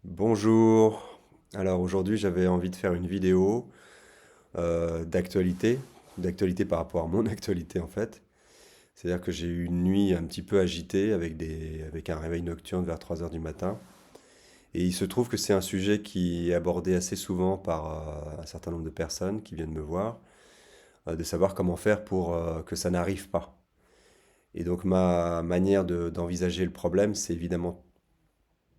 Bonjour. Alors aujourd'hui, j'avais envie de faire une vidéo d'actualité par rapport à mon actualité en fait. C'est-à-dire que j'ai eu une nuit un petit peu agitée avec un réveil nocturne vers 3 heures du matin. Et il se trouve que c'est un sujet qui est abordé assez souvent par un certain nombre de personnes qui viennent me voir, de savoir comment faire pour que ça n'arrive pas. Et donc ma manière d'envisager le problème, c'est évidemment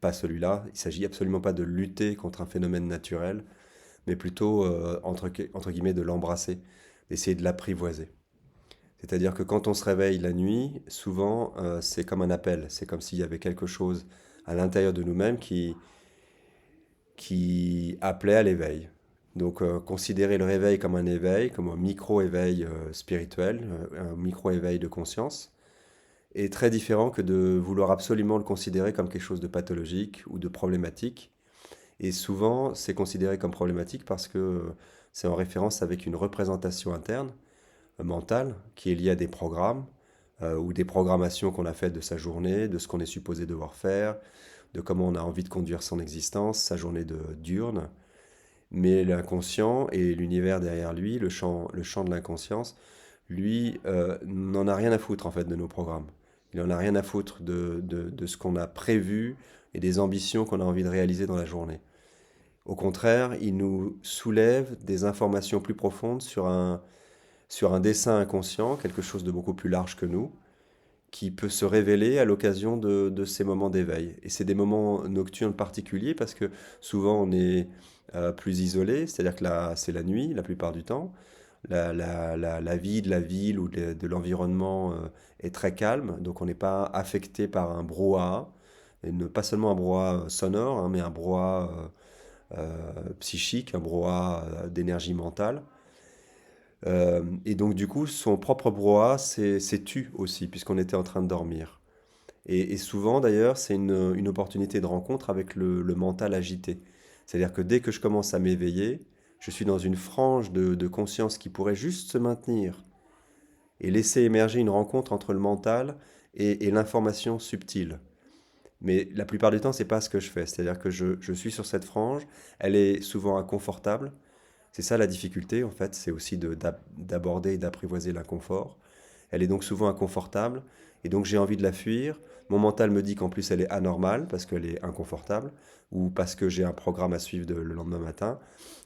pas celui-là. Il s'agit absolument pas de lutter contre un phénomène naturel, mais plutôt, entre guillemets, de l'embrasser, d'essayer de l'apprivoiser. C'est-à-dire que quand on se réveille la nuit, souvent, c'est comme un appel, c'est comme s'il y avait quelque chose à l'intérieur de nous-mêmes qui appelait à l'éveil. Donc, considérer le réveil comme un éveil, comme un micro-éveil spirituel, un micro-éveil de conscience, est très différent que de vouloir absolument le considérer comme quelque chose de pathologique ou de problématique. Et souvent, c'est considéré comme problématique parce que c'est en référence avec une représentation interne, mentale, qui est liée à des programmes ou des programmations qu'on a faites de sa journée, de ce qu'on est supposé devoir faire, de comment on a envie de conduire son existence, sa journée diurne. Mais l'inconscient et l'univers derrière lui, le champ de l'inconscience, lui, n'en a rien à foutre en fait de nos programmes. Il n'en a rien à foutre de ce qu'on a prévu et des ambitions qu'on a envie de réaliser dans la journée. Au contraire, il nous soulève des informations plus profondes sur un dessin inconscient, quelque chose de beaucoup plus large que nous, qui peut se révéler à l'occasion de ces moments d'éveil. Et c'est des moments nocturnes particuliers parce que souvent on est plus isolé, c'est-à-dire que là, c'est la nuit la plupart du temps. La vie de la ville ou de l'environnement est très calme, donc on n'est pas affecté par un brouhaha, et pas seulement un brouhaha sonore, hein, mais un brouhaha psychique, un brouhaha d'énergie mentale. Et donc du coup, son propre brouhaha s'est tu aussi, puisqu'on était en train de dormir. Et souvent d'ailleurs, c'est une opportunité de rencontre avec le mental agité. C'est-à-dire que dès que je commence à m'éveiller, je suis dans une frange de conscience qui pourrait juste se maintenir et laisser émerger une rencontre entre le mental et l'information subtile. Mais la plupart du temps, c'est pas ce que je fais. C'est-à-dire que je suis sur cette frange, elle est souvent inconfortable. C'est ça la difficulté, en fait, c'est aussi d'aborder et d'apprivoiser l'inconfort. Elle est donc souvent inconfortable, et donc j'ai envie de la fuir. Mon mental me dit qu'en plus elle est anormale, parce qu'elle est inconfortable, ou parce que j'ai un programme à suivre le lendemain matin.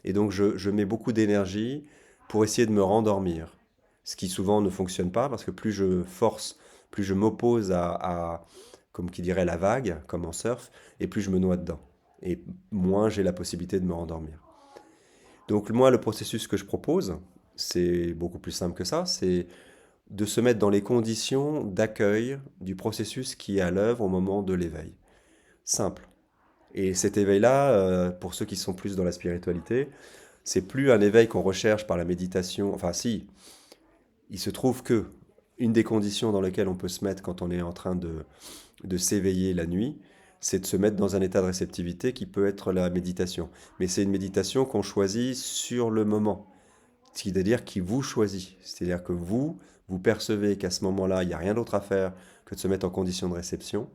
Et donc je mets beaucoup d'énergie pour essayer de me rendormir. Ce qui souvent ne fonctionne pas, parce que plus je force, plus je m'oppose comme qui dirait, la vague, comme en surf, et plus je me noie dedans. Et moins j'ai la possibilité de me rendormir. Donc moi, le processus que je propose, c'est beaucoup plus simple que ça, c'est de se mettre dans les conditions d'accueil du processus qui est à l'œuvre au moment de l'éveil. Simple. Et cet éveil-là, pour ceux qui sont plus dans la spiritualité, c'est plus un éveil qu'on recherche par la méditation. Enfin, si, il se trouve que une des conditions dans lesquelles on peut se mettre quand on est en train de s'éveiller la nuit, c'est de se mettre dans un état de réceptivité qui peut être la méditation. Mais c'est une méditation qu'on choisit sur le moment, c'est-à-dire qui vous choisit. C'est-à-dire que vous percevez qu'à ce moment-là, il n'y a rien d'autre à faire que de se mettre en condition de réception,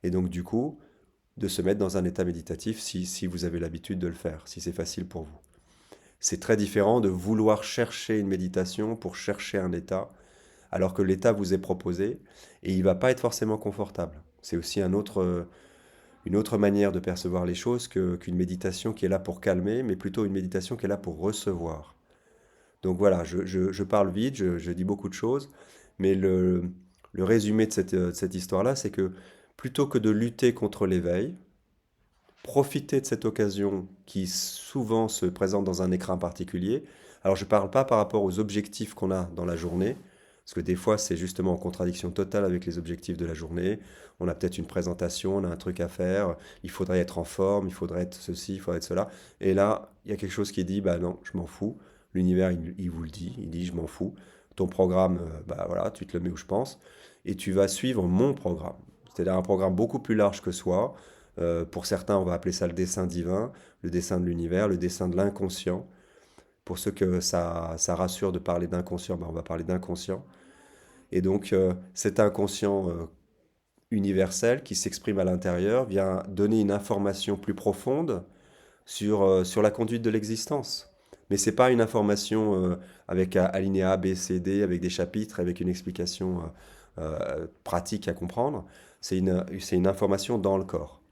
et donc du coup, de se mettre dans un état méditatif si vous avez l'habitude de le faire, si c'est facile pour vous. C'est très différent de vouloir chercher une méditation pour chercher un état, alors que l'état vous est proposé, et il ne va pas être forcément confortable. C'est aussi une autre manière de percevoir les choses qu'une méditation qui est là pour calmer, mais plutôt une méditation qui est là pour recevoir. Donc voilà, je parle vite, je dis beaucoup de choses, mais le résumé de cette histoire-là, c'est que plutôt que de lutter contre l'éveil, profiter de cette occasion qui souvent se présente dans un écran particulier. Alors je ne parle pas par rapport aux objectifs qu'on a dans la journée, parce que des fois c'est justement en contradiction totale avec les objectifs de la journée. On a peut-être une présentation, on a un truc à faire, il faudrait être en forme, il faudrait être ceci, il faudrait être cela. Et là, il y a quelque chose qui dit, bah non, je m'en fous. L'univers, il vous le dit, il dit, je m'en fous. Ton programme, bah voilà, tu te le mets où je pense, et tu vas suivre mon programme. C'est-à-dire un programme beaucoup plus large que soi. Pour certains, on va appeler ça le dessin divin, le dessin de l'univers, le dessin de l'inconscient. Pour ceux que ça rassure de parler d'inconscient, ben on va parler d'inconscient. Et donc cet inconscient universel qui s'exprime à l'intérieur vient donner une information plus profonde sur la conduite de l'existence. Mais c'est pas une information avec alinéa A, B, C, D, avec des chapitres, avec une explication pratique à comprendre. C'est une information dans le corps.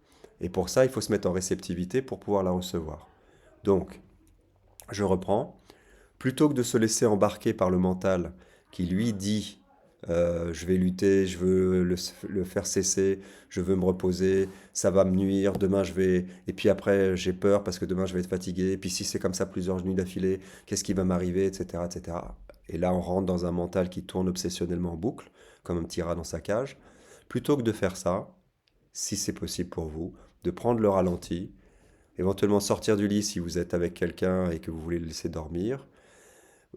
Et pour ça, il faut se mettre en réceptivité pour pouvoir la recevoir. Donc, je reprends. Plutôt que de se laisser embarquer par le mental qui lui dit je vais lutter, je veux le faire cesser, je veux me reposer, ça va me nuire, demain je vais... Et puis après j'ai peur parce que demain je vais être fatigué, et puis si c'est comme ça plusieurs nuits d'affilée, qu'est-ce qui va m'arriver, etc., etc. Et là on rentre dans un mental qui tourne obsessionnellement en boucle, comme un petit rat dans sa cage. Plutôt que de faire ça, si c'est possible pour vous, de prendre le ralenti, éventuellement sortir du lit si vous êtes avec quelqu'un et que vous voulez le laisser dormir,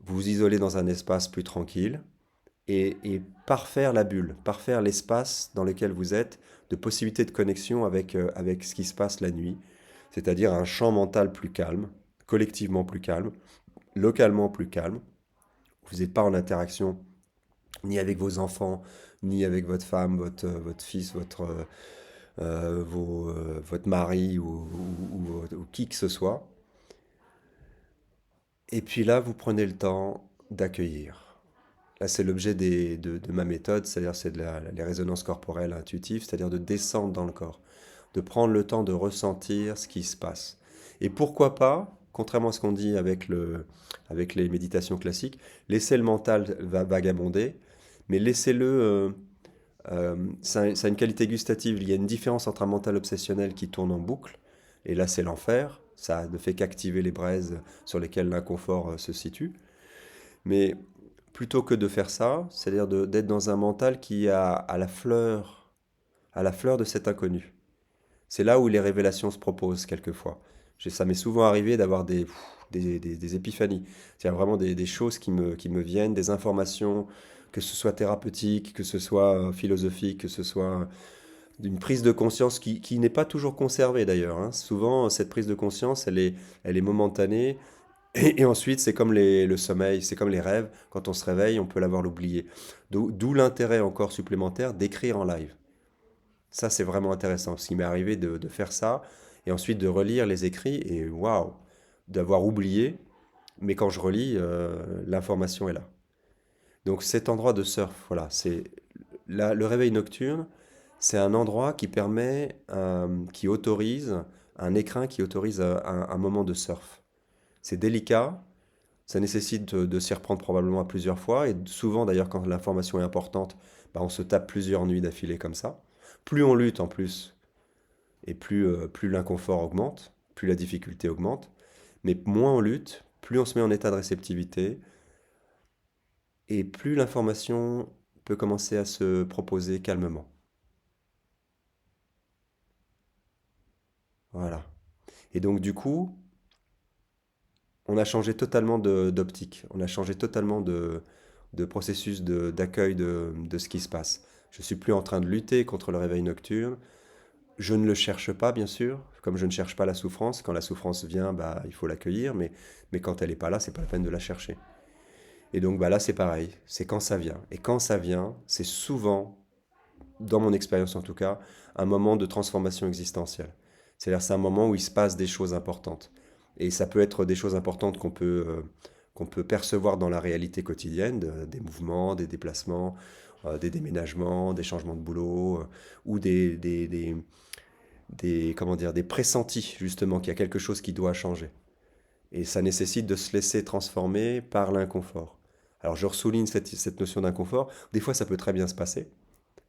vous isoler dans un espace plus tranquille et parfaire la bulle, parfaire l'espace dans lequel vous êtes de possibilités de connexion avec ce qui se passe la nuit, c'est-à-dire un champ mental plus calme, collectivement plus calme, localement plus calme. Vous n'êtes pas en interaction ni avec vos enfants, ni avec votre femme, votre fils, votre mari ou qui que ce soit. Et puis là, vous prenez le temps d'accueillir. Là, c'est l'objet de ma méthode, c'est-à-dire c'est les résonances corporelles intuitives, c'est-à-dire de descendre dans le corps, de prendre le temps de ressentir ce qui se passe. Et pourquoi pas, contrairement à ce qu'on dit avec les méditations classiques, laisser le mental vagabonder, mais laissez-le... ça a une qualité gustative. Il y a une différence entre un mental obsessionnel qui tourne en boucle, et là c'est l'enfer, ça ne fait qu'activer les braises sur lesquelles l'inconfort se situe. Mais plutôt que de faire ça, c'est-à-dire d'être dans un mental qui est à la fleur de cet inconnu. C'est là où les révélations se proposent quelquefois. Ça m'est souvent arrivé d'avoir des épiphanies. C'est-à-dire vraiment des choses qui me viennent, des informations, que ce soit thérapeutique, que ce soit philosophique, que ce soit d'une prise de conscience qui n'est pas toujours conservée d'ailleurs, hein. Souvent, cette prise de conscience, elle est momentanée. Et ensuite, c'est comme le sommeil, c'est comme les rêves. Quand on se réveille, on peut l'avoir oublié. D'où l'intérêt encore supplémentaire d'écrire en live. Ça, c'est vraiment intéressant. Parce qu'il m'est arrivé de faire ça et ensuite de relire les écrits et waouh, d'avoir oublié. Mais quand je relis, l'information est là. Donc cet endroit de surf, voilà, le réveil nocturne, c'est un endroit qui permet, qui autorise, un écrin qui autorise un moment de surf. C'est délicat, ça nécessite de s'y reprendre probablement à plusieurs fois, et souvent d'ailleurs quand l'information est importante, bah, on se tape plusieurs nuits d'affilée comme ça. Plus on lutte en plus, et plus l'inconfort augmente, plus la difficulté augmente, mais moins on lutte, plus on se met en état de réceptivité, et plus l'information peut commencer à se proposer calmement. Voilà. Et donc du coup, on a changé totalement d'optique, on a changé totalement de processus d'accueil de ce qui se passe. Je suis plus en train de lutter contre le réveil nocturne. Je ne le cherche pas, bien sûr, comme je ne cherche pas la souffrance. Quand la souffrance vient, bah, il faut l'accueillir, mais quand elle n'est pas là, c'est pas la peine de la chercher. Et donc bah, là, c'est pareil, c'est quand ça vient. Et quand ça vient, c'est souvent, dans mon expérience en tout cas, un moment de transformation existentielle. C'est-à-dire c'est un moment où il se passe des choses importantes. Et ça peut être des choses importantes qu'on peut percevoir dans la réalité quotidienne, des mouvements, des déplacements, des déménagements, des changements de boulot, ou comment dire, des pressentis justement qu'il y a quelque chose qui doit changer. Et ça nécessite de se laisser transformer par l'inconfort. Alors je ressouligne cette notion d'inconfort. Des fois ça peut très bien se passer.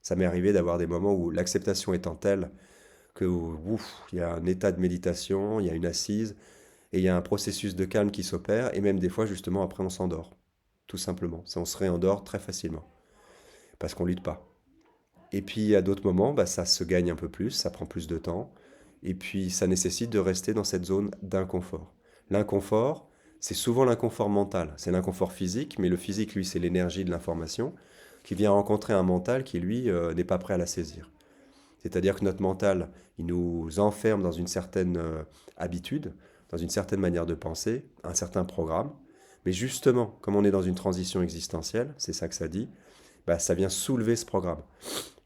Ça m'est arrivé d'avoir des moments où l'acceptation étant telle que ouf, il y a un état de méditation, il y a une assise, et il y a un processus de calme qui s'opère, et même des fois justement après on s'endort. Tout simplement. Ça, on se réendort très facilement. Parce qu'on ne lutte pas. Et puis à d'autres moments, bah, ça se gagne un peu plus, ça prend plus de temps. Et puis ça nécessite de rester dans cette zone d'inconfort. L'inconfort, c'est souvent l'inconfort mental. C'est l'inconfort physique, mais le physique, lui, c'est l'énergie de l'information qui vient rencontrer un mental qui, lui, n'est pas prêt à la saisir. C'est-à-dire que notre mental, il nous enferme dans une certaine habitude, dans une certaine manière de penser, un certain programme. Mais justement, comme on est dans une transition existentielle, c'est ça que ça dit, bah, ça vient soulever ce programme.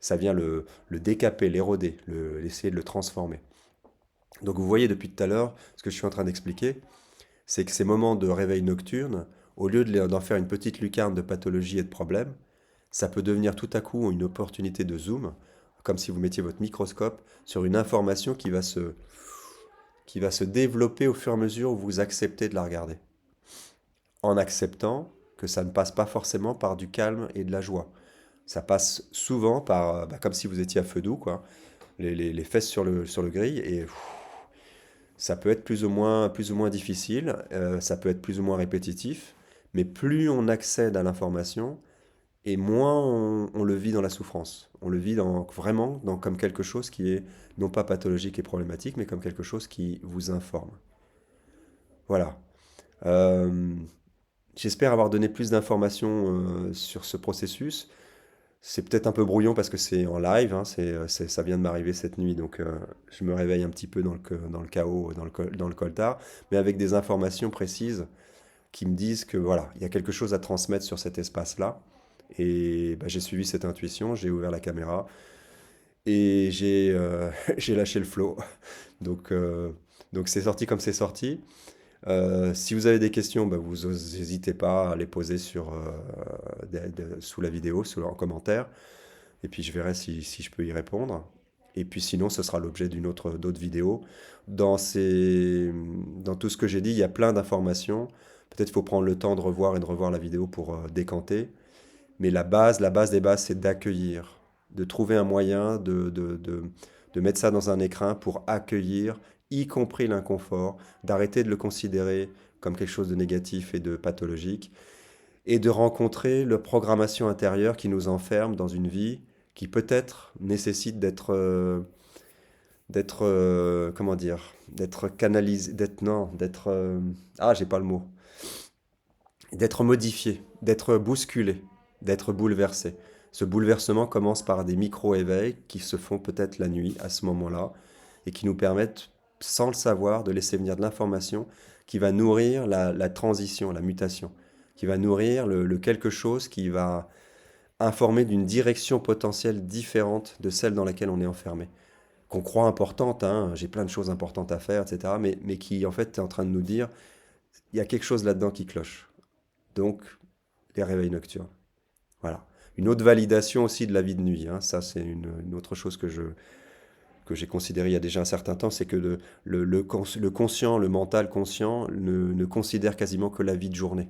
Ça vient le décaper, l'éroder, essayer de le transformer. Donc vous voyez depuis tout à l'heure, ce que je suis en train d'expliquer, c'est que ces moments de réveil nocturne, au lieu d'en faire une petite lucarne de pathologie et de problèmes, ça peut devenir tout à coup une opportunité de zoom, comme si vous mettiez votre microscope sur une information qui va se développer au fur et à mesure où vous acceptez de la regarder. En acceptant que ça ne passe pas forcément par du calme et de la joie. Ça passe souvent par, comme si vous étiez à feu doux, quoi, les fesses sur le grill, et ça peut être plus ou moins difficile, ça peut être plus ou moins répétitif, mais plus on accède à l'information, et moins on le vit dans la souffrance. On le vit vraiment comme quelque chose qui est non pas pathologique et problématique, mais comme quelque chose qui vous informe. Voilà. Euh, J'espère avoir donné plus d'informations sur ce processus. C'est peut-être un peu brouillon parce que c'est en live, hein, ça vient de m'arriver cette nuit, donc je me réveille un petit peu dans le chaos, dans le coltard, mais avec des informations précises qui me disent que voilà, il y a quelque chose à transmettre sur cet espace-là. Et bah, j'ai suivi cette intuition, j'ai ouvert la caméra et j'ai lâché le flow. Donc, euh, donc c'est sorti comme c'est sorti. Si vous avez des questions, bah, vous n'hésitez pas à les poser sous la vidéo, en commentaire. Et puis je verrai si je peux y répondre. Et puis sinon, ce sera l'objet d'autres vidéos. Dans tout ce que j'ai dit, il y a plein d'informations. Peut-être qu'il faut prendre le temps de revoir et de revoir la vidéo pour décanter. Mais la base des bases, c'est d'accueillir, de trouver un moyen de mettre ça dans un écrin pour accueillir, y compris l'inconfort, d'arrêter de le considérer comme quelque chose de négatif et de pathologique, et de rencontrer la programmation intérieure qui nous enferme dans une vie qui peut-être nécessite comment dire, d'être canalisé, j'ai pas le mot, d'être modifié, d'être bousculé, d'être bouleversé. Ce bouleversement commence par des micro-éveils qui se font peut-être la nuit à ce moment-là et qui nous permettent, sans le savoir, de laisser venir de l'information qui va nourrir la transition, la mutation, qui va nourrir le quelque chose qui va informer d'une direction potentielle différente de celle dans laquelle on est enfermé. Qu'on croit importante, hein, j'ai plein de choses importantes à faire, etc., mais qui en fait est en train de nous dire, il y a quelque chose là-dedans qui cloche. Donc, les réveils nocturnes. Voilà. Une autre validation aussi de la vie de nuit, hein. Ça, c'est une autre chose que j'ai considéré il y a déjà un certain temps, c'est que le conscient, le mental conscient, ne considère quasiment que la vie de journée.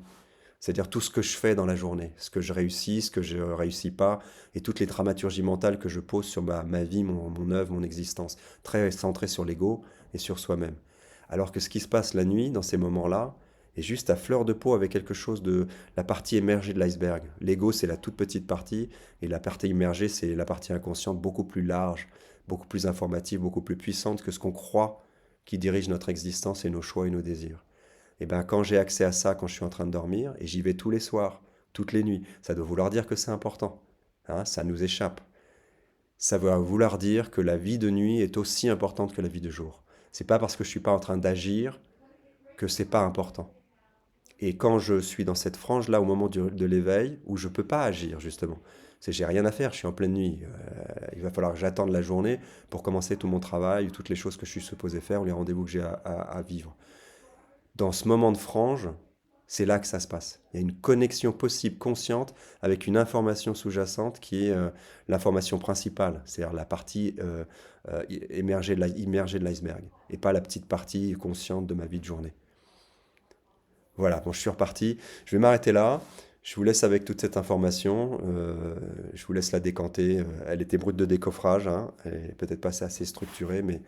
C'est-à-dire tout ce que je fais dans la journée, ce que je réussis, ce que je ne réussis pas, et toutes les dramaturgies mentales que je pose sur ma vie, mon œuvre, mon existence, très centré sur l'ego et sur soi-même. Alors que ce qui se passe la nuit, dans ces moments-là, est juste à fleur de peau avec quelque chose de la partie émergée de l'iceberg. L'ego, c'est la toute petite partie, et la partie immergée, c'est la partie inconsciente beaucoup plus large, beaucoup plus informative, beaucoup plus puissante que ce qu'on croit qui dirige notre existence et nos choix et nos désirs. Et bien quand j'ai accès à ça, quand je suis en train de dormir, et j'y vais tous les soirs, toutes les nuits, ça doit vouloir dire que c'est important. Hein, ça nous échappe. Ça va vouloir dire que la vie de nuit est aussi importante que la vie de jour. C'est pas parce que je suis pas en train d'agir que c'est pas important. Et quand je suis dans cette frange-là, au moment de l'éveil, où je peux pas agir, justement, c'est j'ai rien à faire, je suis en pleine nuit. Il va falloir que j'attende la journée pour commencer tout mon travail, toutes les choses que je suis supposé faire, ou les rendez-vous que j'ai à vivre. Dans ce moment de frange, c'est là que ça se passe. Il y a une connexion possible consciente avec une information sous-jacente qui est l'information principale, c'est-à-dire la partie immergée de l'iceberg, et pas la petite partie consciente de ma vie de journée. Voilà, bon, je suis reparti. Je vais m'arrêter là. Je vous laisse avec toute cette information. Je vous laisse la décanter. Elle était brute de décoffrage, hein. Elle est peut-être pas assez structurée, mais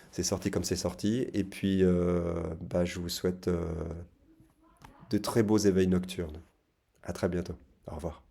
c'est sorti comme c'est sorti. Et puis, je vous souhaite de très beaux éveils nocturnes. À très bientôt. Au revoir.